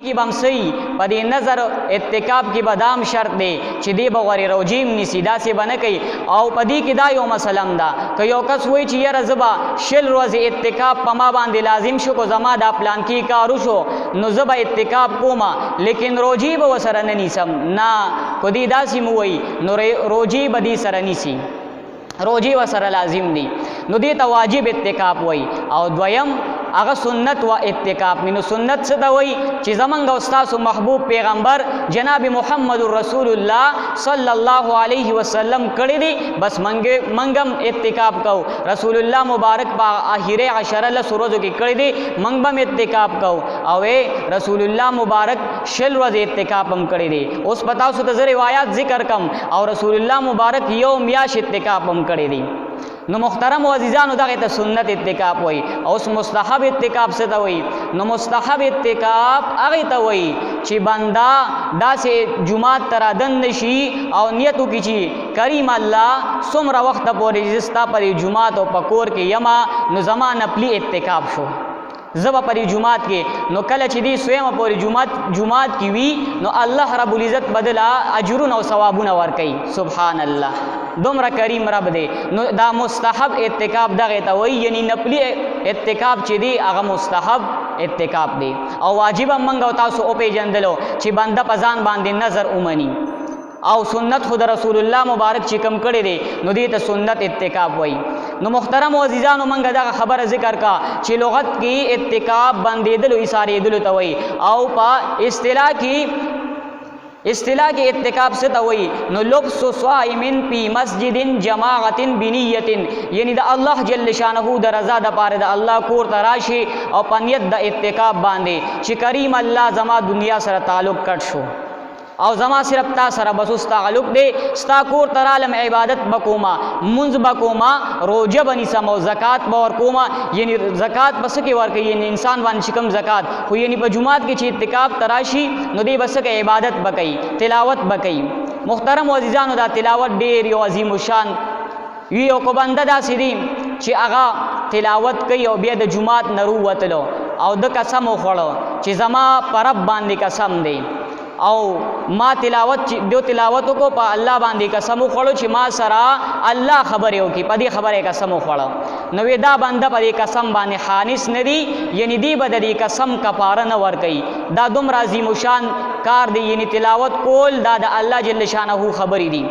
کی بمسی پدی نظر اتکاب کی بدام شرط دی چې دی بغوری روجیم نیسی داسې بنه کوي او پدی کی دا یو مسلم دا که یو کس وای چې یره زبا شل ورځې اتکاب په ما باندې لازم شو کو زما دا پلان کی کارو شو نو زبا اتکاب کوما لیکن روجی به وسره نه نیسم نه کو دی داسې مو وای نو روجی به دی سره نیسی روجی وسره لازم دی نو دی ته واجب اتکاب وای او دویم هغه سنت و اتکاب مینو سنت څه ته وای چې زمونږ استاد محبوب پیغمبر جناب محمد رسول الله صلی الله علیه وسلم کړی دی بس منګم اتکاب کو رسول الله مبارک په اخیره عشره له سورزو کې کړی دی منګ بم اتکاب کو او رسول الله مبارک شل ورځې اتکاب هم کړی دی اوس پتاو څه ته روایت ذکر کم او رسول الله مبارک یوم میاش اتکاب هم کړی دی نو محترم و عزیزانو دغه ته سنت اتکاب وای او مستحب اتکاب څه ته وای نو مستحب اتکاب هغه ته وای چې بندا داسې جمعات تر دن نشي او نیت وکړي چې کریم الله څومره وخت پورې زستا پر جمعات او پکور کې یما نو زما نپلی اتکاب شو زبا پری جمعات کې نو کله چې دی سویمه پوری جمعات کې وی نو الله رب العزت بدلا اجرون او ثوابونه ورکړي سبحان الله دومره کریم رب دی نو دا مستحب اتکاب دغه ته وای یعنی نپلی اتکاب چې دی هغه مستحب اتکاب دی او واجب منګو تاسو او پیجندلو چې بنده پزان باندې نظر اومني او سنت خود رسول الله مبارک چې کم کړی دی نو دې ته سنت اتکاب وای نو محترم او عزیزانو منګه دا خبره ذکر کا چې لغت کې اتکاب باندېدلو ایثارېدلو ته وای او په اصطلاح کې اتکاب څه ته وای نو لبس صائمن فی مسجد جماعت بنیت یعنی د الله جل شانه د رضا د پاره د الله کور تراشی او پنیت د اتکاب باندې چې کریم الله زما دنیا سره تعلق کټ شو او زما صرف تا سره بس اس تعلق دی ستا کور ترالم عبادت بکوما منز بکوما روجه بنی سم او زکات باور کوما یعنی زکات بس کې ورکې یعنی انسان باندې شکم زکات خو یعنی په جمعات کې چې اتکاب تراشی نو دی بس کې عبادت بکئی تلاوت بکئی محترم عزیزانو دا تلاوت ډیر یو عظیم شان وی او کو بنده دا سیدی چې هغه تلاوت کوي او بیا د جمعات نرو وتلو او د قسم خوړو چې زما پرب باندې قسم دی او ما تلاوت دو تلاوت کو په الله باندې قسم خوړو چې ما سره الله خبره وکي په دې خبره قسم خوړو نو دا بنده په دې قسم باندې خانس ندی یعنی دی به د قسم کفاره نه ور کوي دا دوم راضی مشان کار دی یعنی تلاوت کول دا د الله جل شانه خبرې دي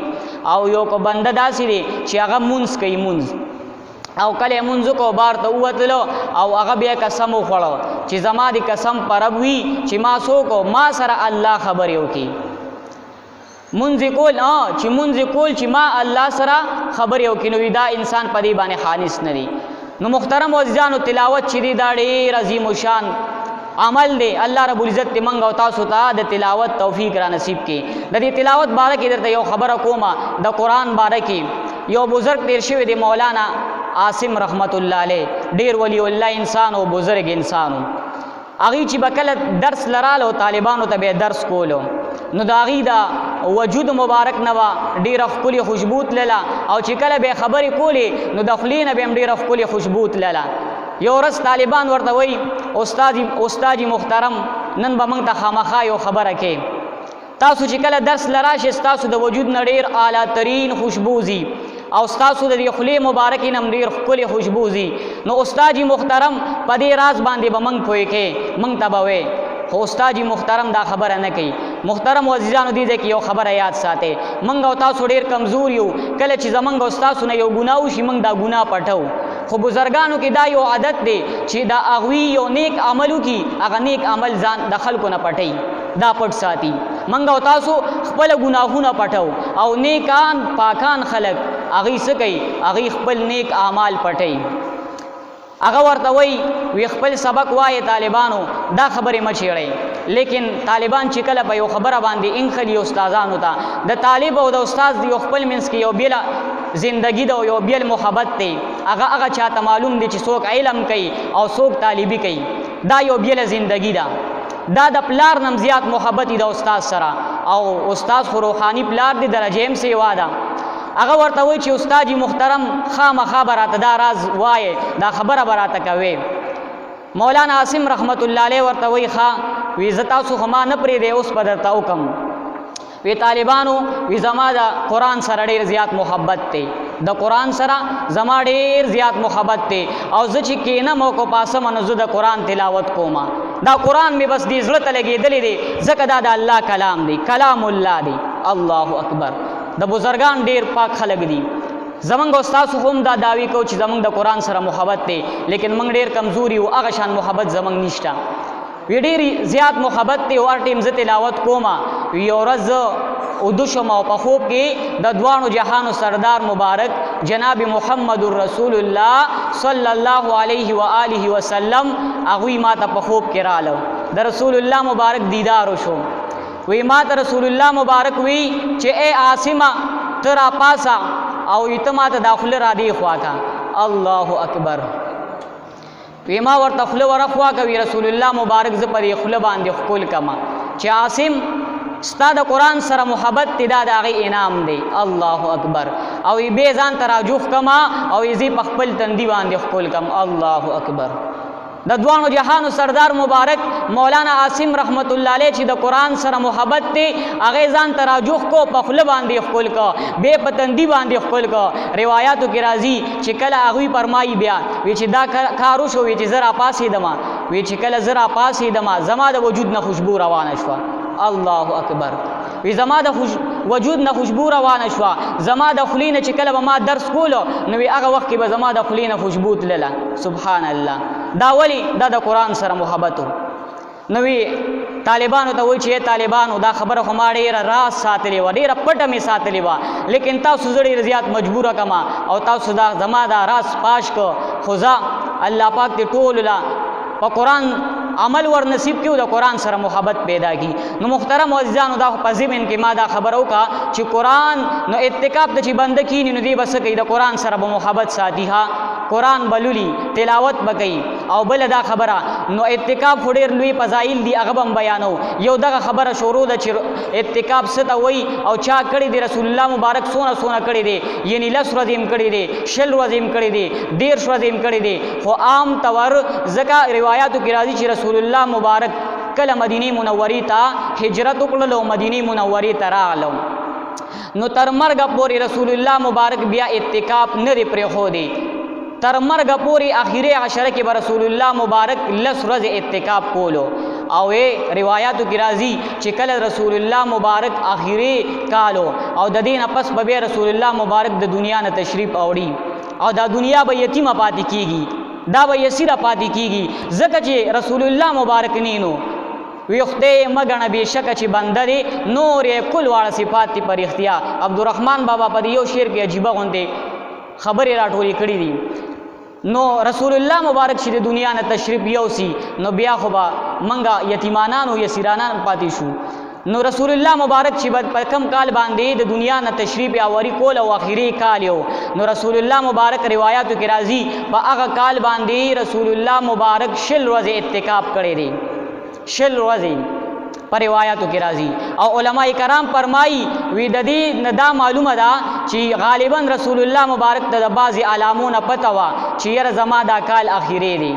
او یو کو بنده داسې دی چې هغه مونږ کوي مونږ او کله منځ کو بار ته وتلو او هغه بیا قسم وخړو چې زما دي قسم پرب وی چې ما سو کو ما سره الله خبر یو کی منځ کول چې منځ کول چې ما الله سره خبر یو کی نو دا انسان پدی باندې خالص نه دی نو محترم عزیزانو تلاوت چې دی دا ډېر عظیم شان عمل دی الله رب العزت ته منګو تاسو ته د تلاوت توفیق را نصیب کړي د دې تلاوت باره کې درته یو خبره کومه د قران باره کې یو بزرگ تیر شوی دی مولانا عاصم رحمت الله علیه ډیر ولی الله انسان او بزرگ انسانو اغي چې بکله درس لرالو طالبانو ته به درس کولو نو دا اغي دا وجود مبارک نوا ډیر خپل خوشبوت لاله او چې کله به خبرې کولی نو د خلینه به ډیر خپل خوشبوت لاله یو ورځ طالبان ورته وای استاد محترم نن به موږ ته خامخا یو خبره کې تاسو چې کله درس لراشه تاسو د وجود نړیر اعلی ترین خوشبوزی او تاسو د خلی مبارکی نم ډیر خپل خوشبوزی نو استاد محترم په دې راز باندې به موږ پوي کې موږ تبوي خو استاد محترم دا خبره نه کوي محترم عزیزانو دې کې یو خبره یاد ساتي موږ او تاسو ډیر کمزور یو کله چې زمونږ استاد نه یو ګناو شي موږ دا ګناه پټو خو بزرګانو کې دا یو عادت دی چې دا اغوی یو نیک عملو کې هغه نیک عمل ځان د خلکو نه پټي دا پټ ساتي موږ او تاسو خپل ګناهونه پټو او نیکان پاکان خلک اغي سکی اغي خپل نیک اعمال پټي هغه ورته وی خپل سبق وای طالبانو دا خبره مچېړي لیکن طالبان چې کله په یو خبره باندې انخلی استادانو ته د طالب او د استاد یو خپل منځ کې یو بیل زندگی دا یو بیل محبت دی هغه چاته معلوم دی چې څوک علم کوي او څوک طالبي کوي دا یو بیل زندگی دا د پلار نم زیات محبت دی د استاد سره او استاد خو روحانی پلار دی درجه هم سی واده هغه ورته وای چې استاد محترم خامخا براته دا راز وای دا خبره براته کوي مولانا عاصم رحمت الله علیه ورته وای ښا وی ز تاسو خو ما نه پرېږدی اوس به درته وکم وی طالبانو وی زما د قرآن سره ډېر زیات محبت دی د قرآن سره زما ډېر زیات محبت دی او زه چې کینم او کو پاسم نو زه د قرآن تلاوت کوم دا قرآن مې بس دې زړه ته لګېدلی دی ځکه دا د الله کلام دی کلام الله دی الله اکبر د بزرګان ډېر پاک خلک دي زمونږ استاسو هم دا دعوی کو چې زمونږ د قرآن سره محبت دی لیکن موږ ډېر کمزوري او هغه شان محبت زمونږ نشته وی ډېر زیات محبت دی او هر ټیم زه تلاوت کوم یو ورځ اودو شم او په خوب کې د دوانو جهانو سردار مبارک جناب محمد رسول الله صلی الله علیه و آله وسلم هغوی ما ته په خوب کې رااله د رسول الله مبارک دیدار وشو وی ما ته رسول الله مبارک وی چې ای عاصمه ته راپاسه او ته ما ته دا خوله را دی خوا کا الله اکبر وی ما ورته خوله ورخوا کوي رسول الله مبارک زه په دې خوله باندې ښکل کما چې عاصم ستا د قرآن سره محبت دی دا د هغې انعام دی الله اکبر او ای بې ځان ته راجوخ کما او ای زه په خپل تندي باندې ښکل کم الله اکبر د دوانو جهانو سردار مبارک مولانا عاصم رحمت الله علیه چې د قرآن سره محبت دی هغې ځان ته راجوخ کو په خوله باندې ښکل کو بې په تندي باندې ښکل کو روایاتو کې راځي چې کله هغوی فرمایي بیا وی چې دا کار وشو وی چې زه راپاڅېدم وی چې کله زه راپاڅېدم زما د وجود نه خوشبو روانه شوه الله اکبر وی زما د وجود نه خوشبو روانه شوه زما د خولې نه چې کله به ما درس کولو نو وی هغه وخت کې به زما د خولې نه خوشبو تلله سبحان الله دا ولی دا د قرآن سره محبت نو وی طالبانو ته وایي چې طالبانو دا خبره خو ما ډېره راز ساتلې وه ډېره پټه مې ساتلې وه لیکن تاسو زه ډېر زیات مجبوره کما او تاسو دا زما دا راز پاش کو خو زه الله پاک دې ټولو له په قرآن عمل ور نصیب کیو د قرآن سره محبت پیدا کی نو محترم عزیزانو دا په ضمن کې ما دا خبر وکړه چې قرآن نو اتکاب ته چې بنده کینی نو دی بس کوي د قرآن سره به محبت ساتي ها قرآن بلولی تلاوت بکئی او بل دا خبره نو اتکاب خو ډېر لوی فضایل دي هغه به هم بیانو یو دغه خبره شروع ده چې اتکاب څه ته وایي او چا کړی دی رسول الله مبارک سونه کړی دی یعنی 10 ورځې هم کړی دی 60 ورځې هم کړی دی 13 ورځې هم کړی دی خو عام طور ځکه روایاتو کې راځي چې رسول الله مبارک کله مدینه منورې ته هجرت وکړلو مدینه منورې ته راغلو نو تر مرګه پورې رسول الله مبارک بیا اتکاب نه دی پرېښودی تر مرګه پورې آخري عشره کې به رسول الله مبارک 10 ورځې اتکاب کولو او روایاتو کې راځي چې کله رسول الله مبارک آخري کالو او د دې نه پس به رسول الله مبارک د دنیا نه تشریف اوړي او دا دنیا به یتیمه پاتې کیږي دا به یسیره پاتې کیږي ځکه چې رسول الله مبارک نینو ویخته مګنه بشک چې بنده دی نور کل واړه صفات تی پر اختیار عبدالرحمن بابا په یو شعر کې عجیبه غونډه خبرې راټولې کړې دي نو رسول الله مبارک چې د دنیا نه تشریف یوسي نو بیا خو به منګه یتیمانانو یسیرانان پاتې شو نو رسول الله مبارک چې په کم کال باندې د دنیا نه تشریف یاوري کول او اخیری کال یو نو رسول الله مبارک روایاتو کې راځي په هغه کال باندې رسول الله مبارک 60 ورځې اتکاب کړی دی 60 ورځې پر روایاتو کې راځي او علماء کرام فرمایي وی د دې ندا معلومه ده چې غالبا رسول الله مبارک ته د بعضی علامونه پته وا چې یره زما دا کال اخیری دی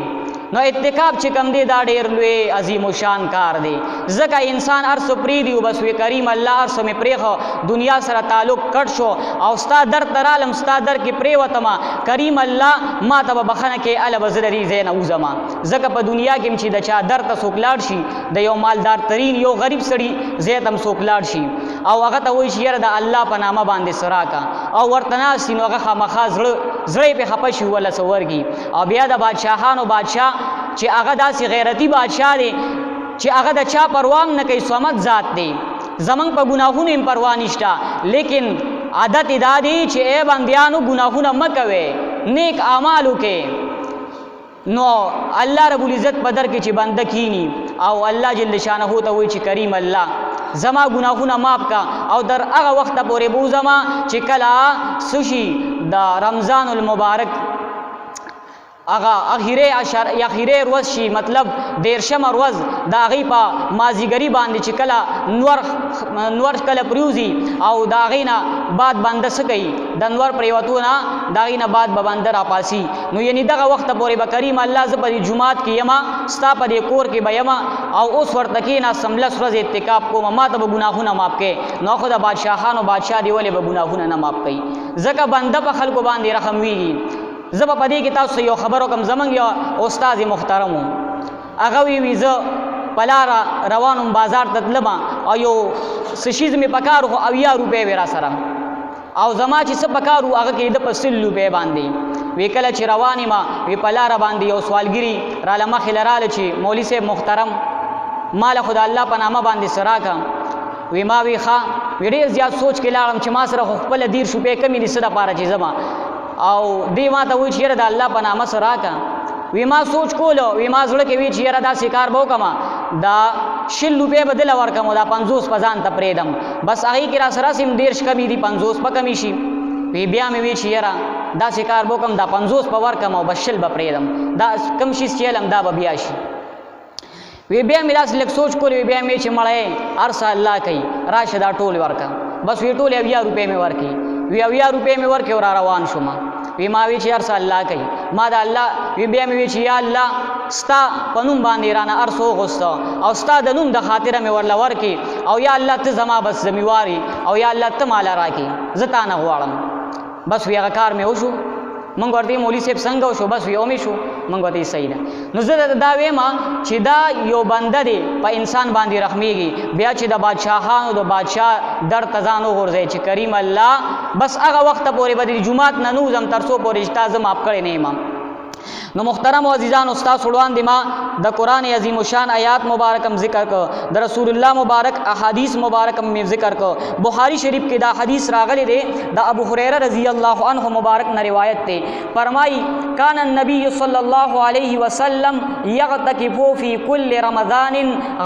نو اتکاب چې کم دی دا ډېر لوی عظیم و شان کار دی ځکه انسان هر څه پرېږدي او بس وی کریم الله هر څه مې پرېښه دنیا سره تعلق کټ شو او ستا در ته رالم ستا در کې پرېوتمه کریم الله ما ته به بخښنه کې هله به زه د دې ځای نه وځمه ځکه په دنیا کې چې د چا در ته څوک لاړ شي د یو مالدار ترین یو غریب سړي ځای ته هم څوک لاړ شي او هغه ته وایي چې یاره د الله په نامه باندې څه راکړه او ورته ناست نو هغه خامخا زړه پې خفه شي وله څه ورکړي او بیا د بادشاهانو بادشاه چې هغه داسې غیرتی بادشاه دی چې هغه د چا پروا نه کوي صمد ذات دی زمونږ په ګناهونو هم پروا نشته لیکن عادت دا دی چې ای بندیانو ګناهونه مه کوئ نیک اعمال وکړئ نو الله رب العزت په در کې چې بنده کینی او الله جل شانه ته وایي چې کریم الله زما ګناهونه معاف کا او در هغه وخت پورې بوزما چې کله سشي د رمضان المبارک اغا اخیره روز شي مطلب دیرشم روز دا غي په مازیګری باندې چې کله نور کله پریوزی او دا غینا بعد باندې سګي د نور پریوتونه دا غینا بعد به باندې را پاسي نو یعنی دغه وخت پورې به کریم الله ز په جمعات کې یما ستا په دې کور کې به یما او اوس ورته کې نه سملس ورځ اعتکاف کوم ما ته به ګناهونه معاف کړي نو خو د بادشاہانو بادشاہ دی ولې به ګناهونه نه معاف کړي ځکه بنده په خلکو باندې رحم ویږي زب پدې کې تاسو یو خبرو کوم زمنګ یو استاد محترم هغه وی زه پلار روانم بازار ته تلم او یو سشیز می پکارو او 10 روپے ورا سره او زما چې څه پکارو هغه کې د 50 روپے باندې وکړه چې رواني ما وی پلار باندې یو سوالګری را لمخ لراله چې مولوی صاحب محترم مال خدای الله په نامه باندې سراکا وی ما وی ښا وی ډیر زیات سوچ کې لاړم چې ما سره خپل 10 روپے کمی دي صدا پاره چې زما او دی ما ته وی چیرې د الله په نامه سره کا وی ما سوچ کولو وی ما زړه کې وی چیرې دا شکار بو کما دا 60 روپے بدل ورکم دا 50 پزان ته پریدم بس هغه کې را سره سیم 10 کمی دي 50 په کمی شي وی بیا مې وی چیرې دا شکار بو کم دا 50 په ورکم او بشل به پریدم دا کم شي چیلم دا به بیا شي وی بیا مې لاس لک سوچ کولو بیا مې چې مړې ارسه الله کوي راشه دا ټول ورکا بس وی ټول 10 روپے مې ورکی وی 10 روپے مې ورکې ور روان شوم وی ما وی چې ارسه الله کوي ما دا الله وی بیا مې وی چې یا الله ستا پنوم باندې رانه ارسو غوستا او ستا د نوم د خاطره مې ورل ورکی او یا الله ته زما بس زمیواری او یا الله ته مال راکی زتا نه غواړم بس وی هغه کار مې وشو مونږ ورته مولوی صاحب څنګه وشو بس وی اومې شو مونږ ورته صحیح ده نو زه دا وایم چې دا یو بنده دی په انسان باندې رحمیږي بیا چې د بادشاہانو د بادشاہ در تزانو غورځي چې کریم الله بس هغه وخت پورې به د جمعات نه نوزم ترسو پورې تاسو معاف کړي نه امام نو محترم او عزیزان استاد سړوان دی ما د قران عظیم شان آیات مبارکم ذکر کو د رسول الله مبارک احادیث مبارکم می ذکر کو بخاری شریف کې دا حدیث راغلی دی د ابو هريره رضی الله عنه مبارک نه روایت ته فرمای کان النبی صلی الله علیه وسلم یغتکف فی کل رمضان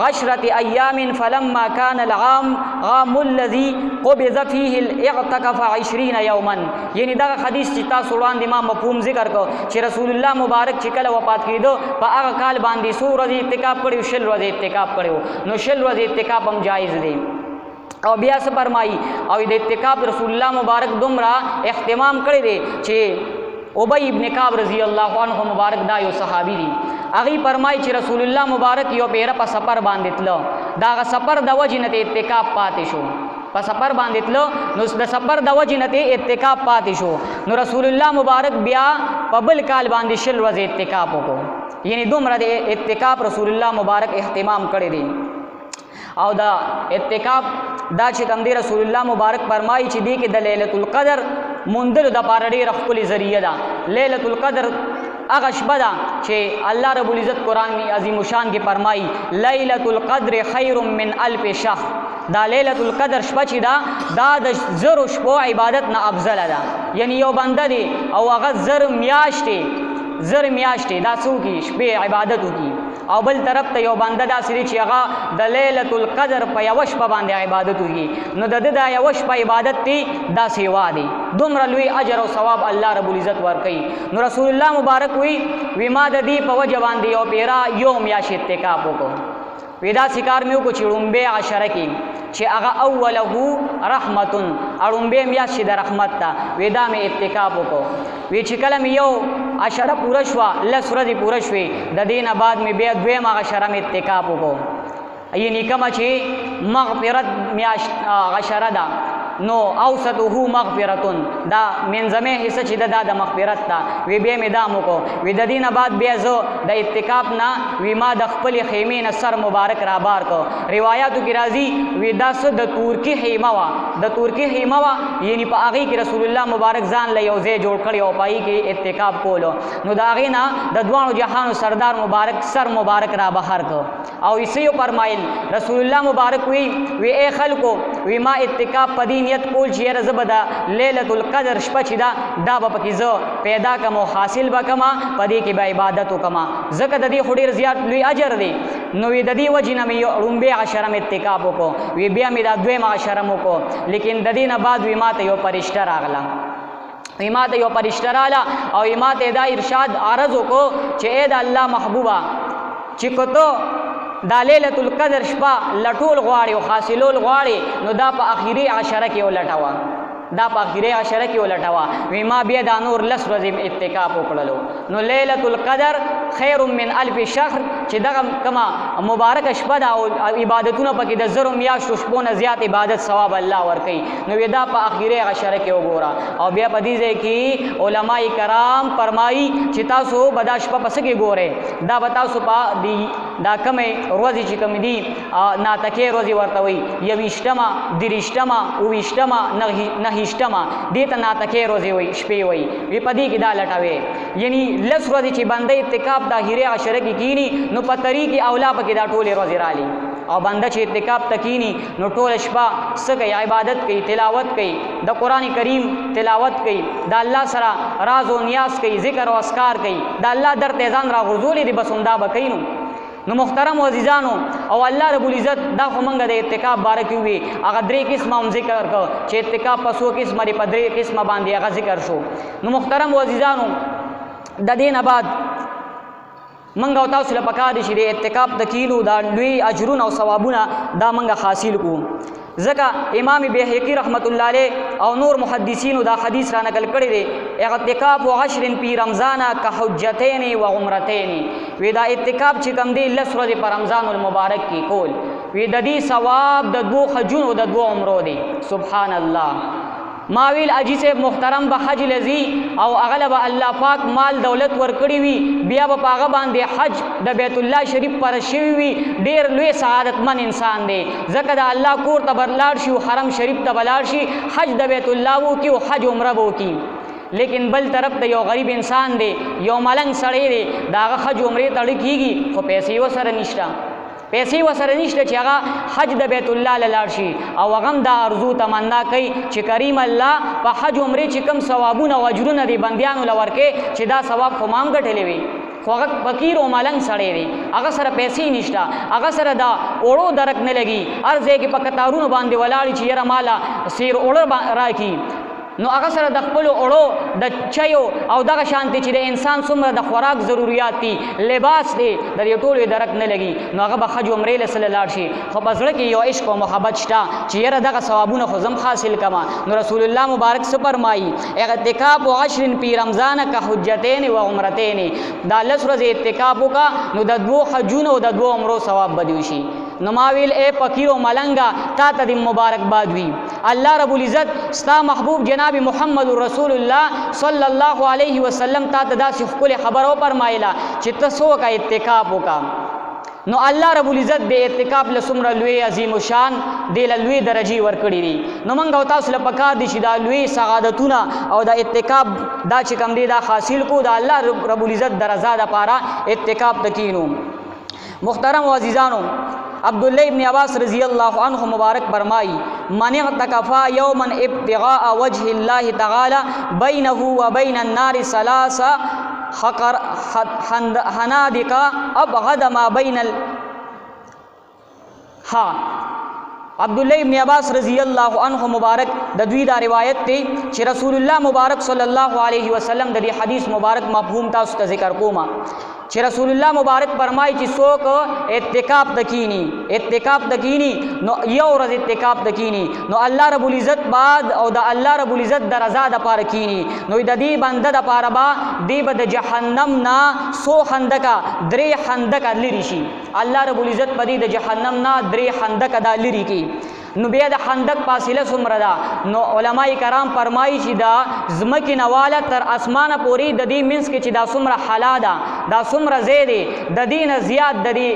10 ایام فلما كان العام الذي قبض فيه الاعتكاف 20 یوما یعنی دا حدیث چې تاسو وړاندې ما مفهوم ذکر کو چې رسول الله مبارک چې کله وفات کېدو په هغه کال باندې 100 ورځې اعتکاف کړو 60 ورځې اعتکاف کړو نو 60 ورځې اعتکاف هم جایز دی او بیا څه فرمایي او د اعتکاف رسول الله مبارک دومره اهتمام کړی دی چې ابی ابن کعب رضی الله عنه مبارک دا یو صحابي دی هغه فرمایي چې رسول الله مبارک یو پیره په سفر باندې تلو دا سفر د وجنه اعتکاف پاتې شو په سفر باندې تلو نو د سفر د وجنه اعتکاف پاتې شو نو رسول الله مبارک بیا په بل کال باندې 60 ورځې اعتکاف وکړو یعنی دومره د اعتکاف رسول الله مبارک اهتمام کړی دی او دا اعتکاف دا چې کوم دی رسول الله مبارک فرمایي چې دی کې د ليله القدر مندل د پاره ډېر خپل ذریعہ ده ليله القدر هغه شپه ده چې الله رب العزت قرآن عظیم شان کې فرمایي ليله القدر خیر من الف شهر دا ليله القدر شپه چې دا د زرو شپو عبادت نه افضل ده یعنی یو بنده دی او هغه زر میاشتې دا څوکي شپې عبادت وکي او بل طرف ته یو بنده داسې دی چې هغه د ليله القدر په یوه شپه باندې عبادت وکي نو د دا یوه شپه عبادت دی دا سیوا دی دومره لوی اجر او ثواب الله رب العزت ورکوي نو رسول الله مبارک وی ما د دې په وجه باندې یو پیرا یو میاشت اعتکاف وکړو وی دا سکار مې وکړو چې ړومبې عشره کې چې هغه اوله رحمتون اړومبې میاشت د رحمت ته وی دا مې اعتکاف وکړو وی چې کله مې یو عشره پوره شوه 10 ورځې پوره شوې د دې نه بعد مې بیا دویمه عشره مې اعتکاف وکړو یعنی کومه چې مغفرت میاشت عشره ده نو اوسطه مغفرتون دا منځمه حصہ چې د مغفرت ته وی به مې دامو کو وی د دینه بعد بیا زه د اعتکاف نه وی ما د خپل خیمې نه سر مبارک را بار کو روایتو کې راځي وی دا څه د ترکی خیمه وا یعنی په هغه کې رسول الله مبارک ځان له یو ځای جوړ کړی او پای کې اعتکاف کولو نو دا هغه نه د دوانو جهانو سردار مبارک سر مبارک را بهر کو او یې فرمایل رسول الله مبارک وی اے خلکو وی ما اعتکاف پدی نیت کول چې رزبدا ليله القدر شپه چې دا به پکې زه پیدا کوم او حاصل وکما پدې کې به عبادت وکما زکه د دې خډیر زیات لوی اجر دی نو د دې وجنه مې رومبه عشره مې اعتکاف وکړو وی بیا مې دا دویمه عشره مو کو لیکن د دې نه بعد وی ماته یو پرشتہ راغله ما ته یو فرشته راله او ما ته دا ارشاد عرض وکړو چې اے د الله محبوبه چې کته دا لیلۃ القدر شپه لټول غواړي او حاصلول غواړي نو دا په اخیری عشره کې ولټاوه دا په اخیری عشره کې ولټاوه وی ما بیا دا نور لس ورځې اعتکاف وکړلو نو لیلۃ القدر خیر من الف شهر چې دا کما مبارک شپه دا او عبادتونه پکې د زرو میاشتو شپو نه زیات عبادت ثواب الله ورکړي نو دا په اخیری عشره کې وګوره او بیا په دې ځای کې علماء کرام فرمایي چې تاسو بدا شپه پس کې ګوره دا به تاسو په دی دا کمې ورځې چې کم دي ناتکې ورځې ورته وي یویشتمه دریشتمه اوویشتمه نهیشتمه دې ته ناتکې ورځې وي شپې وي وی په دې کې دا لټوي یعنی لس ورځې چې بنده اعتکاف د اخیری عشره کې کینی نو په طریقې اولا پکې دا ټولې ورځې رالي او بنده چې اعتکاف تکینی نو ټول شپه څه کوي عبادت کوي تلاوت کوي د قران کریم تلاوت کوي د الله سره راز او نیاز کوي ذکر او اذکار کوي د الله در ته ځان را غرزولې دي بس همدا بکینو نو محترم عزیزانو او الله رب العزت دا خو مونږ د اعتکاف باره کې وي هغه درې قسمه هم ذکر کړ چې اعتکاف په څو قسمه دی په درې قسمه باندې هغه ذکر شو نو محترم عزیزانو د دې نه بعد منګ او تاسو له پکار دي چې د اعتکاف د کیلو دا لوی اجرونه او ثوابونه دا منګ حاصل کو ځکه امام بیهقی رحمت الله علیه او نور محدثینو دا حدیث را نقل کړی دی اعتکاف عشر فی رمضان کحجتین و عمرتین وی دا اعتکاف چې کوم دی لس ورځې په رمضان المبارک کې کول وی د دې ثواب د دوه حجونو د دوه عمرو دی سبحان الله ماویل اجی سے محترم به حج لذی او اغلب الله پاک مال دولت ورکړي وي بیا په هغه باندې حج د بیت الله شریف پر شوی وي ډیر لوی سعادتمن انسان دی ځکه د الله کور ته برلاړ شي او حرم شریف ته بلاړ شي حج د بیت الله وو کی او حج عمره وو کی لیکن بل طرف ته یو غریب انسان دی یو ملنګ سړی دی دا حج عمره تړ کیږي خو پیسې وسره نشته پیسې وسره نشته چې هغه حج د بیت الله لاړ شي او هغه دا ارزو تمنا کوي چې کریم الله په حج عمره چې کم ثوابونه او اجرونه دی بندیانو لورکه چې دا ثواب خو مام غټلې وي خو هغه فقیر او ملنګ سړی دی هغه سره پیسې نشته هغه سره دا اوړو درک نه لګي ارزه کې په کتارونو باندې ولاړی چې یره مالا سیر اوړ راکی نو هغه سره د خپل اوړو د چایو او دغه شانتي چې د انسان څومره د خوراک ضرورت دي لباس دی د دې ټولو درک نه لګي نو هغه به حج عمره له صلی الله شي خو بزړه کې یو عشق او محبت شته چې یره دغه ثوابونه خو زم حاصل کما نو رسول الله مبارک څه فرمایي اعتکاف عشر فی رمضان کحجتین و عمرتین دا لس ورځې اعتکاف وکا نو د دوه حجونو او د دوه عمرو ثواب بدوي شي نو ماویل اے فقیر او ملنګا تا ته د مبارکباد وی الله رب العزت ستا محبوب جناب محمد رسول الله صلی الله علیه وسلم تا ته داسې خپل خبرو فرمایله چې تاسو کا اعتکاف وکا نو الله رب العزت د اعتکاف له څومره لوی عظیم شان د لوی درجه ورکړي دي نو موږ او تاسو له پکار دي چې دا لوی سعادتونه او د اعتکاف دا چې کم دی دا حاصل کو د الله رب العزت درزا د پاره اعتکاف تکینو محترم و عزیزانو عبداللہ ابن عباس رضی اللہ عنہ مبارک فرمائی من اعتکفا یوما ابتغاء وجہ اللہ تعالی بینہ و بین النار ثلاث حنادق ابغض ما بین عبداللہ ابن عباس رضی اللہ عنہ مبارک د دوی دا روایت ته چې رسول الله مبارک صلی الله علیه وسلم د دې حدیث مبارک مفهوم تاسو ته ذکر کوما چې رسول الله مبارک فرمایي چې څوک اعتکاف تکینی نو یو ورځ اعتکاف تکینی نو الله رب العزت بعد او د الله رب العزت درزا د پاره کینی نو د دې بنده د پاره با دی به د جهنم نا سو خندقه درې خندقه لري شي الله رب العزت په دې د جهنم نا درې خندقه د لري کی نو بیا د خندق فاصله څومره ده نو علما کرام فرمایي چې دا زمکه نواله تر اسمانه پوری د دې منس کې چې دا څومره حلا ده دا څومره زیاده د دې نه زیات د دې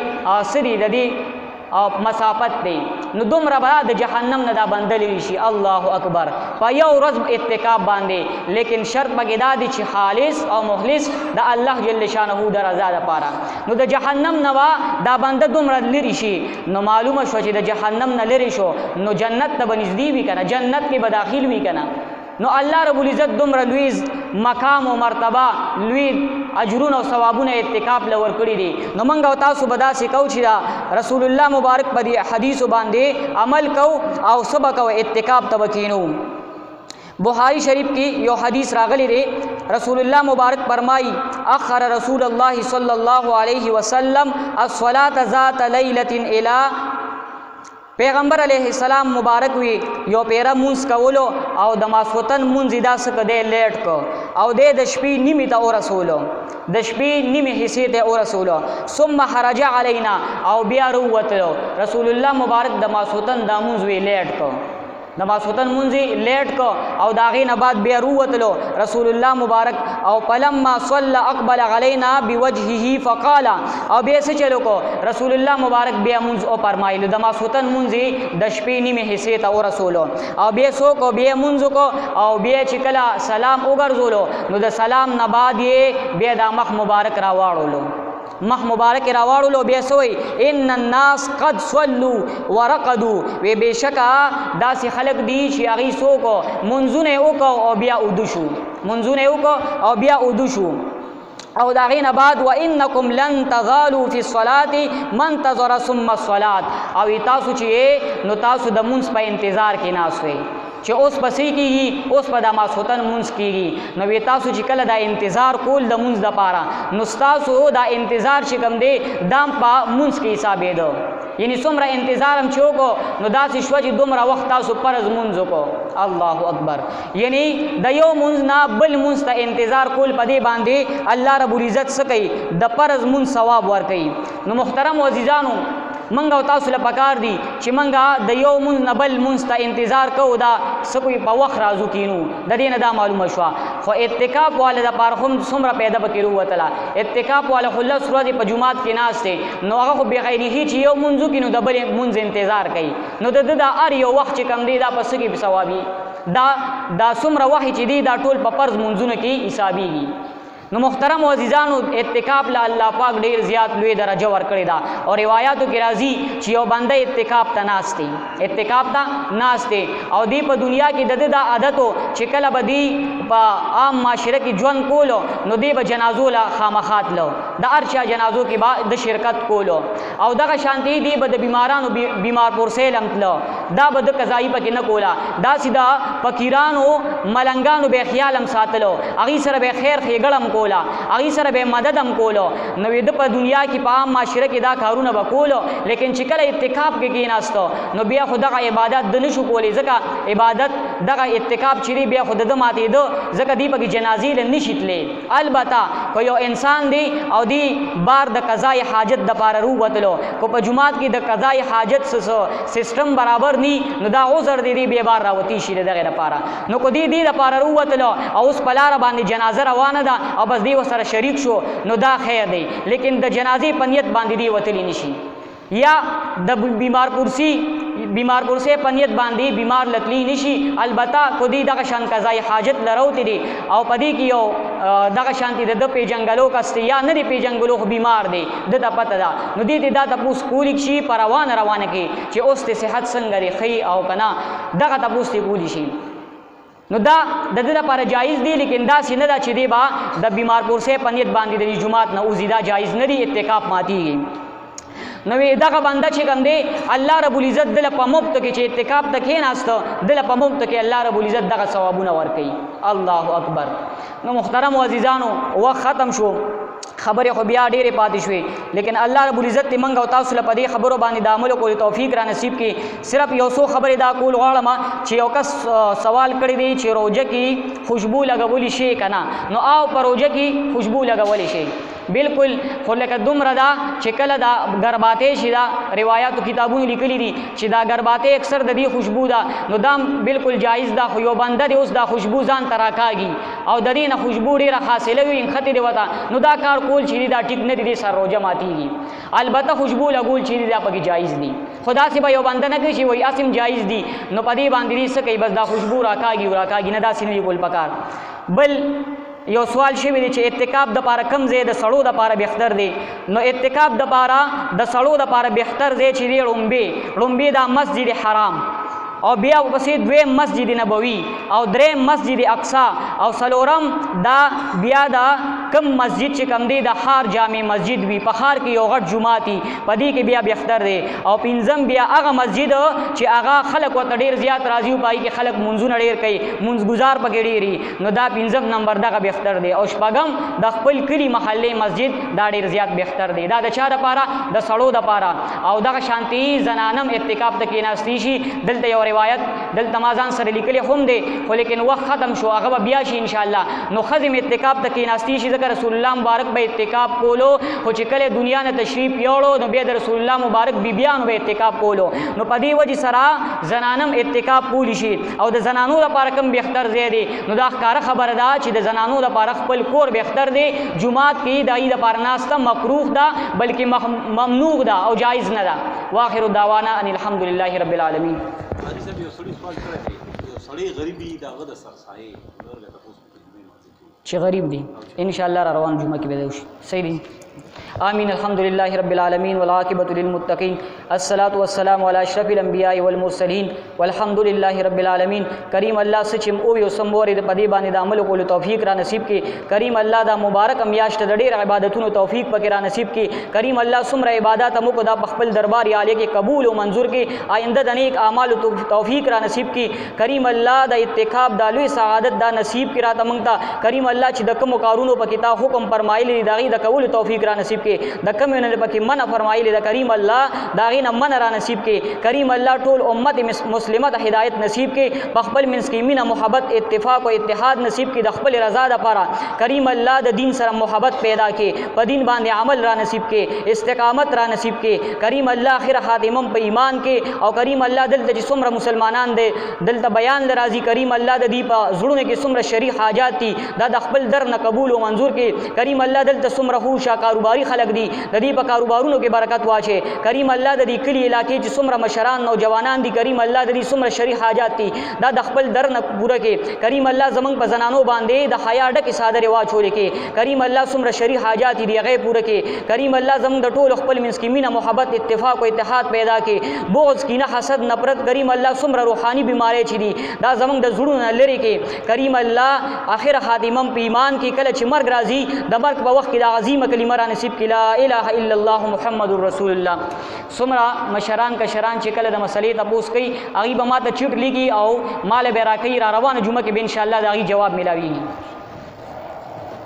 سری د دې مسافت دی نو دومره به د جهنم نه دا بندلی شي الله اکبر په یو ورځ اعتکاف باندې لیکن شرط پکې دا دی چې خالص او مخلص د الله جل شانه د رضا لپاره نو د جهنم نه دا بنده دومره لري شي نو معلومه شو چې د جهنم نه لري شو نو جنت ته بنزدې وي کنه جنت کې به داخل وي کنه نو الله رب العزت دومره لوی مقام او مرتبه لوی اجرونه او ثوابونه اعتکاف لور کړی دي نو موږ او تاسو به دا سکو چې دا رسول الله مبارک په دې حدیث باندې عمل کو او سبق او اعتکاف تبکینو बुखारी शरीफ की यो हदीस रागली रे रसूलुल्लाह मुबारक फरमाई अखर रसूलुल्लाह सल्लल्लाहु अलैहि वसल्लम अस्सलात ज़ात लैलतिन इला पैगम्बर अलैहिस्सलाम मुबारक हुई यो पेरा मुंस कवलो और दमासवतन मुंजिदा सक दे लेट को और दे दशपी निमित और रसूलो दशपी निम हिस्से ते और रसूलो सुम्मा हरजा अलैना और बिया रुवतलो रसूलुल्लाह मुबारक दमासवतन दामुंज हुई लेट को दमासवतन मुंजी लेट को और दागी नबाद बिया रुवतलो रसूलुल्लाह मुबारक और पलम्मा सल्ला अकबल अलैना बिवजहिही फ़क़ाला और बेसे चलो को रसूलुल्लाह मुबारक बिया मुंज ओ फरमाइल दमासवतन मुंजी दशपीनी में हिस्से ता और रसूलो और बेसो को बिया मुंज को और बिया चिकला सलाम उगर जोलो नो द सलाम नबाद ये बिया दामख मुबारक रावाड़ो मख मुबारक रावाड़ो बेसोई इन नास कद सल्लू वरकदू वे बेशका दासी खलक दी शियागी सो को मुंजुने उको और बिया उदुशु मुंजुने उको और बिया उदुशु और दागिन बाद व इन्नकुम लन तज़ालू फी स्वलाती मन तज़रा सुम्मा स्वलात और इतासु चिए नो तासु द मुंस पर इंतज़ार के नास हुए चे उस पसी की उस पर दमासवतन मुंस कीगी नो वे तासु चिकल दा इंतज़ार कोल द मुंस द पारा नुस्तासु दा इंतज़ार चिकम दे दाम पा मुंस के हिसाबे दो यानी सुमरा इंतज़ार हम चो को नो दास ईश्वजी दुमरा वक्त तासु परज मुंजो को अल्लाह अकबर यानी दयो मुंज ना बल मुंस ता इंतज़ार कोल पदे बांधे अल्लाह रब्बुल इज़्ज़त सकई द परज मुंज सवाब वर कई नो मुहतरम अज़ीज़ानो मंगा तासु ल पकार दी कि मंगा दयो मुंज नबल मुंज ता इंतज़ार को दा सकोई पवख राजू कीनू ददे नदा मालूम शवा खो इत्तिकाफ वाले दा पार हम सुमरा पैदा बकिरू वतला इत्तिकाफ वाले खुल्ला सुरज प जुमात के नास थे नो आगा खो बेखैरी ही चियो मुंजू कीनू दबल मुंज इंतज़ार कई नो दा अर यो वक्त कम दे दा पस की सवाबी दा सुमरा वही ची दी दा टोल प पर्ज मुंजुन की हिसाबीगी नो मुहतरम अज़ीज़ानो इत्तिकाफ ला अल्लाह पाक ढेर ज़्यादा लुए दरजा वर करे दा और रिवायातों के राजी चियो बंदा इत्तिकाफ ता नास्ते इत्तिकाफ ता नास्ते और दी प दुनिया की दद दा आदत हो चिकल बदी प आम माशरे की जवन कोलो नो दे ब जनाजो ला खामखात लो दा अर्चा जनाजो के बाद द शिरकत कोलो और दा शांति दी ब द बीमारानो बीमार पुरसे लमतलो दा ब द कज़ाई प के न कोला दा सीधा फकीरानो मलंगानो बेख्यालम सातलो अगी सर बे खैर खेगड़म कोला अगी सर बे मददम कोलो नवेद पर दुनिया की पाम माशरे के दा कारून बकोलो लेकिन चिकल इत्तिकाफ के नास्तो नो बिया खुदा का इबादत दनशु कोले जका इबादत दगा इत्तिकाफ चिरी बिया खुद द माते दो जका दी पकी जनाजी ले निशितले अलबता कोई इंसान दी और दी बार द कज़ाए हाजत द पार रू बतलो को प जुमात की द कज़ाए हाजत सो सिस्टम बराबर नी नो दा उज़र दी बे बार रावती शिरे द गैर पारा नो को दी द पार रू बतलो और उस पलार बांधी जनाजा रवाना दा और बस दी वो सर शरीक शो नो दा खैर दे लेकिन द जनाजी पनियत बांधी दी वतली निशी या द बीमार पुरसे पनियत बांधी बीमार लतली निशी अलबत्ता खुदी दगा शान कज़ाई हाजत लरो तेरे और पदी की ओ दगा शांति द पे जंगलों का या न दे पे जंगलों को बीमार दे द पता दा नदी दा तपू स्कूल की परवान रवान के चे उस सेहत संगरे खई आओ कना दगा तपू से कूलिशी नो दा द पर जायज़ दी लेकिन दा सिन दा चिदे बा द बीमार पुरसे पनियत बांधी दी जुमात न उजिदा जायज़ न दी इत्तिकाफ माती गई नवे दगा बंदा छिकम दे अल्लाह रब्बुल इज़्ज़त दिल पमुक्त के इत्तिकाफ तके नास्तो दिल पमुक्त के अल्लाह रब्बुल इज़्ज़त दगा सवाबुना वर कई अल्लाह अकबर नो मुहतरम अज़ीज़ानो वक्त ख़त्म शो खबर खो बिया डेरे पातिश हुई लेकिन अल्लाह रब्बुल इज़्ज़त मंगा तासुल पदे खबरों बानी दामलो को तौफीक रा नसीब की सिर्फ योसो खबर दा कुल गाड़मा छियोकस सवाल कर दी छि रोजे की खुशबू लगवली शे कना नो आओ पर रोजे की खुशबू लगवली शे बिल्कुल खोले का दुम रदा चिकल दा गरबाते शिदा रिवायात किताबों लिखली दी शिदा गरबाते अक्सर ददी खुशबू दा नो दाम बिल्कुल जायज़ दा खुयो बंदा दे उस दा खुशबू जान तराकागी और ददी न खुशबू रे हासिल हुई इन खती देवता नो दा कार कोल छिदी दा टिक न दी सर रोजा मातीगी अलबत्ता खुशबू लगुल छिदी दा पकी जायज़ दी खुदा से भाई बंदा न किसी वही आसिम जायज़ दी नो पदी बांधी सके बस दा खुशबू राकागी न दा सिनी कोल पकार बल यो सवाल शिविर इत्तिकाफ द पारा कम जे द सड़ो द पारा बेहतर दे नो इत्तिकाफ द पारा द सड़ो द पारा बेहतर दे छिदे रुम्बे दा मस्जिद हराम और बिया पसी द्वे मस्जिद नबवी और द्रे मस्जिद अक्सा और सलोरम दा बिया दा کم مسجد چې کم دی د ښار جامع مسجد وي، په ښار کې یو غټ جومات وي، په دې کې بیا بهتر دی. او پنځم بیا هغه مسجد چې هغه خلک ورته ډېر زیات راځي او پای کې خلک منځونه ډېر کوي، منځګزار پکې ډېر وي، نو دا پنځم نمبر دغه بهتر دی. او شپږم د خپل کلي محلې مسجد دا ډېر زیات بهتر دی. دا د چا دپاره؟ د سړو دپاره. او دغه شانتي زنانم اعتکاف ته کېناستی شي. دلته یو روایت دلته ما ځان سره لیکلی هم دی، خو لیکن وخت ختم شو، هغه به بیا شي انشاءالله. نو ښځې م اعتکاف ته کېناستی شي، ځکه رسول الله مبارک به اعتکاف کولو، خو چې کله دنیا نه تشریف یوړو نو بیا د رسول الله مبارک بیبیانو به اعتکاف کولو. نو په دې وجې سره زنانم اعتکاف کولی شي. او د زنانو لپاره کوم بهتر ځای دی؟ نو دا ښکاره خبره ده چې د زنانو لپاره خپل کور بهتر دی. جومات کې د هغې دپاره ناسته مکروه ده، بلکې ممنوع ده او جایز نه ده. واخر دعوانا ان الحمد لله رب العالمین. چې غریب دی ان شاء الله را روان جمعه کې به دی. صحیح دی. آمین. الحمد لله رب العالمین والعاقبۃ للمتقین الصلاۃ والسلام علی اشرف الانبیاء والمرسلین والحمد لله رب العالمین. کریم الله سچم او یو سموري د پدی باندې د عمل کولو توفیق را نصیب کړي. کریم الله دا مبارک میاشت د ډېر عبادتونو توفیق پکې را نصیب کړي. کریم الله څومره عبادت مو کو دا خپل دربار عالی کې قبول او منظور کړي. آینده د نیک اعمال توفیق را نصیب کړي. کریم الله د اتقاب د لوی سعادت دا نصیب کړي راته مونږ ته. کریم الله چې د کوم کارونو په کتاب حکم فرمایلی دا غي د قبول توفیق را نصیب کې، د کوم نه پکې منع فرمایلی د کریم الله دا غي نه منع را نصیب کې. کریم الله ټول امت مسلمه د هدایت نصیب کې، په خپل منځ کې مینه محبت اتفاق او اتحاد نصیب کې، د خپل رضا لپاره کریم الله د دین سره محبت پیدا کې، په دین باندې عمل را نصیب کې، استقامت را نصیب کې. کریم الله اخر خاتمه په ایمان کې. او کریم الله دلته چې څومره مسلمانان دي دلته بیان لراځي، کریم الله د دې په زړونو کې څومره شرعي حاجات دي دا د خپل در نه قبول او منظور کې. کریم الله دلته څومره هوښه کاروباري خلک دي د دې په کاروبارونو کې برکت واچي. کریم الله د دې کلي علاقې چې څومره مشران نوجوانان دي، کریم الله د دې څومره شرعي حاجات دي دا د خپل در نه پوره کې. کریم الله زمونږ په زنانو باندې د حیا ډکې څادرې واچولې کې. کریم الله څومره شرعي حاجات دي هغې پوره کې. کریم الله زمونږ د ټولو خپل منځ کې مینه محبت اتفاق او اتحاد پیدا کې. بغض کینه حسد نفرت کریم الله څومره روحاني بیماری چې دي دا زمونږ د زړونو نه لرې کې. کریم الله آخر خاتمه په ایمان کې، کله چې مرګ راځي د مرګ په وخت کې د عظیمه کلمه را نصیب کړي، لا اله الا الله محمد رسول الله. څومره مشران کشران چې کله د مسلې تپوس کوي هغې به ما ته چټ لیکي او مال به راکوي، را روانه جمعه کې به انشاءالله د هغې جواب میلاویږي.